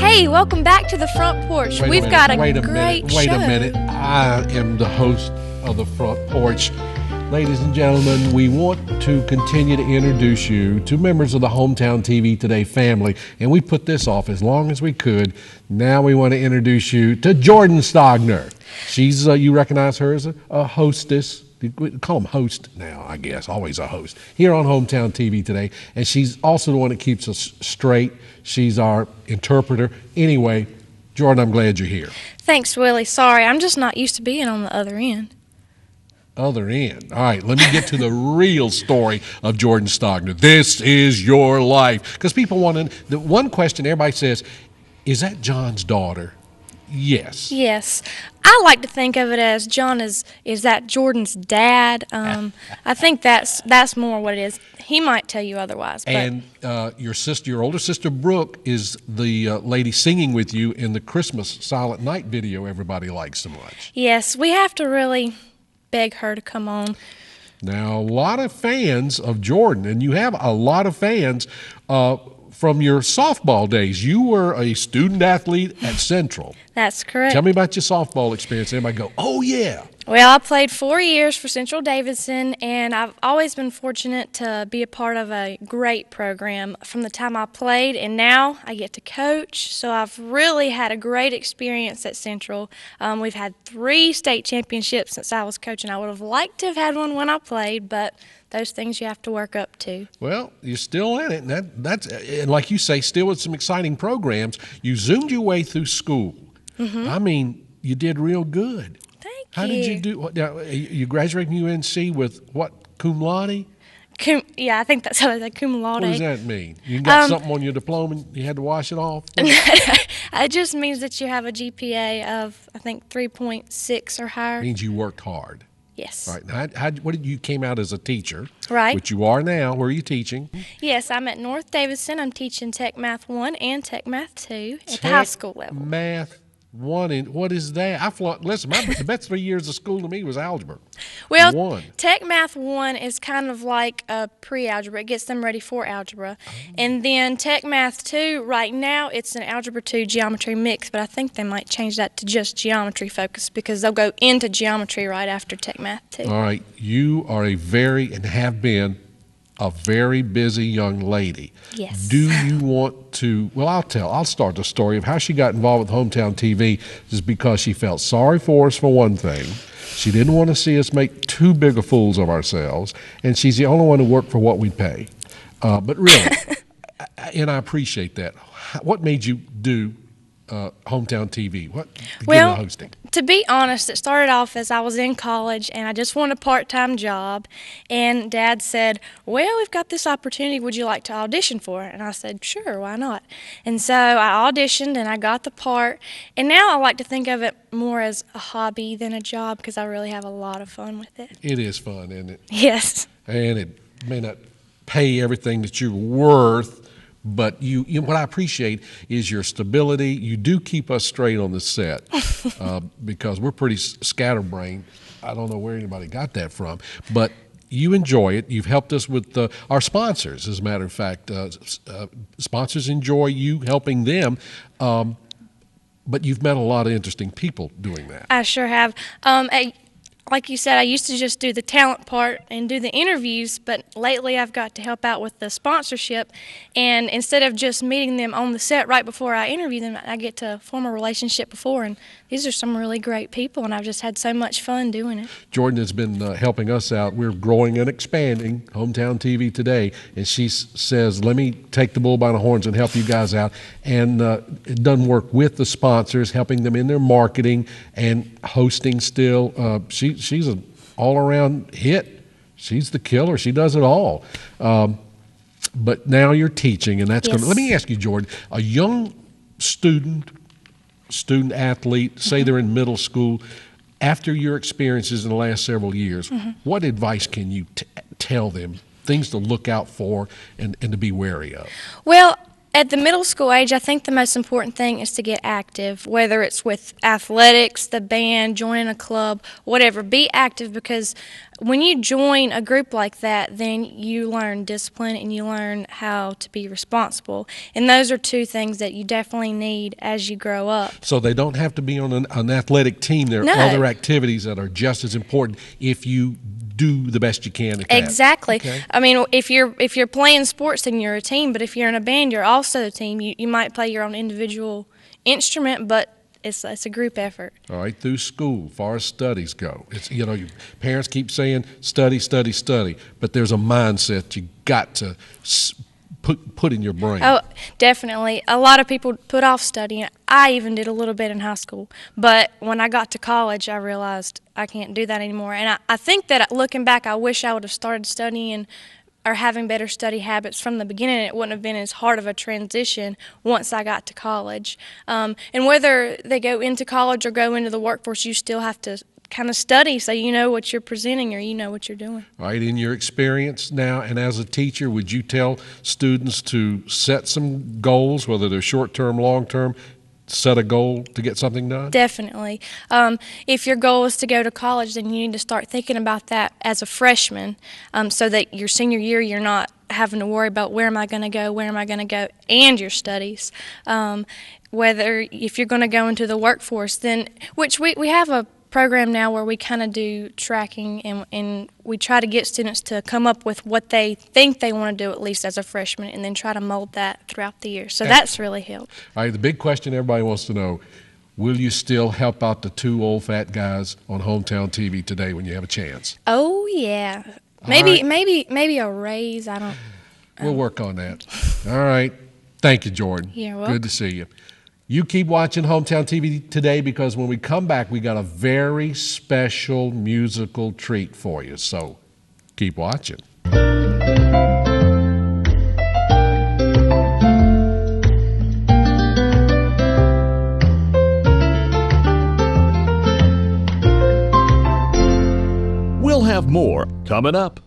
Hey, welcome back to the front porch. We've got a great show. Wait a minute. I am the host of the front porch. Ladies and gentlemen, we want to continue to introduce you to members of the Hometown TV Today family, and we put this off as long as we could. Now we want to introduce you to Jordan Stogner. She's, you recognize her as a hostess. We call him host now, I guess, always a host, here on Hometown TV Today. And she's also the one that keeps us straight. She's our interpreter. Anyway, Jordan, I'm glad you're here. Thanks, Willie. Sorry, I'm just not used to being on the other end. Other end. All right, let me get to the real story of Jordan Stogner. This is your life. Because people want to, the one question everybody says, is that John's daughter? Yes. Yes. I like to think of it as John is that Jordan's dad. I think that's more what it is. He might tell you otherwise. But. And your older sister Brooke, is the lady singing with you in the Christmas Silent Night video everybody likes so much. Yes, we have to really beg her to come on. Now, a lot of fans of Jordan, and you have a lot of fans from your softball days. You were a student athlete at Central. That's correct. Tell me about your softball experience. Everybody go, oh, yeah. Well, I played 4 years for Central Davidson, and I've always been fortunate to be a part of a great program from the time I played, and now I get to coach. So I've really had a great experience at Central. We've had 3 state championships since I was coaching. I would have liked to have had one when I played, but those things you have to work up to. Well, you're still in it, and and like you say, still with some exciting programs. You zoomed your way through school. Mm-hmm. I mean, you did real good. Thank How you. did you do? Now, you graduated from UNC with what, cum laude? Yeah, I think that's how it's cum laude. What does that mean? You got something on your diploma and you had to wash it off? It just means that you have a GPA of, I think, 3.6 or higher. It means you worked hard. Yes. All right. Now, what did you came out as a teacher? Right. Which you are now. Where are you teaching? Yes, I'm at North Davidson. I'm teaching Tech Math 1 and Tech Math 2 at the high school level. Math 1 and what is that? Listen, the best 3 years of school to me was algebra. Well, 1. Tech Math 1 is kind of like a pre-algebra. It gets them ready for algebra. And then Tech Math 2, right now, it's an Algebra 2 geometry mix, but I think they might change that to just geometry focus because they'll go into geometry right after Tech Math 2. All right. You are and have been a very busy young lady. Yes. Do you want to, well, I'll start the story of how she got involved with Hometown TV just because she felt sorry for us for one thing. She didn't want to see us make too big a fools of ourselves, and she's the only one who worked for what we pay. But really, and I appreciate that. What made you do Hometown TV? What Well, hosting? To be honest, it started off as I was in college and I just wanted a part-time job, and Dad said, well, we've got this opportunity, would you like to audition for it? And I said, sure, why not? And so I auditioned and I got the part, and now I like to think of it more as a hobby than a job because I really have a lot of fun with it. It is fun, isn't it? Yes. And it may not pay everything that you're worth, but you what I appreciate is your stability. You do keep us straight on the set because we're pretty scatterbrained. I don't know where anybody got that from, but you enjoy it. You've helped us with our sponsors, as a matter of fact. Sponsors enjoy you helping them, but you've met a lot of interesting people doing that. I sure have. Like you said, I used to just do the talent part and do the interviews, but lately I've got to help out with the sponsorship. And instead of just meeting them on the set right before I interview them, I get to form a relationship before. And these are some really great people, and I've just had so much fun doing it. Jordan has been helping us out. We're growing and expanding Hometown TV Today, and she says, let me take the bull by the horns and help you guys out. And done work with the sponsors, helping them in their marketing and hosting still. She's an all-around hit. She's the killer. She does it all. But now you're teaching, and that's Yes. Let me ask you, Jordan, a young student athlete, say they're in middle school, after your experiences in the last several years, what advice can you tell them, things to look out for and to be wary of? Well, At the middle school age, I think the most important thing is to get active, whether it's with athletics, the band, joining a club, whatever. Be active, because when you join a group like that, then you learn discipline and you learn how to be responsible. And those are two things that you definitely need as you grow up. So they don't have to be on an athletic team. There are No. other activities that are just as important if you do the best you can at that. Exactly. Okay. I mean, if you're playing sports, then you're a team. But if you're in a band, you're also a team. You might play your own individual instrument, but it's a group effort. All right, through school, far as studies go, it's, you know, your parents keep saying study, study, study, but there's a mindset you got to put in your brain. Oh, definitely. A lot of people put off studying. I even did a little bit in high school. But when I got to college, I realized I can't do that anymore. And I think that looking back, I wish I would have started studying or having better study habits from the beginning. It wouldn't have been as hard of a transition once I got to college. And whether they go into college or go into the workforce, you still have to kind of study so you know what you're presenting or you know what you're doing. All right, in your experience now and as a teacher, would you tell students to set some goals, whether they're short-term, long-term, set a goal to get something done? Definitely. If your goal is to go to college, then you need to start thinking about that as a freshman, so that your senior year you're not having to worry about where am I going to go, and your studies. Whether if you're going to go into the workforce, then which we have a program now where we kind of do tracking and we try to get students to come up with what they think they want to do at least as a freshman and then try to mold that throughout the year. So that's really helped. All right, the big question everybody wants to know, will you still help out the two old fat guys on Hometown TV today when you have a chance? Oh yeah. Right. Maybe a raise. I don't. We'll work on that. All right. Thank you, Jordan. You're welcome. Good to see you. You keep watching Hometown TV today, because when we come back, we got a very special musical treat for you. So keep watching. We'll have more coming up.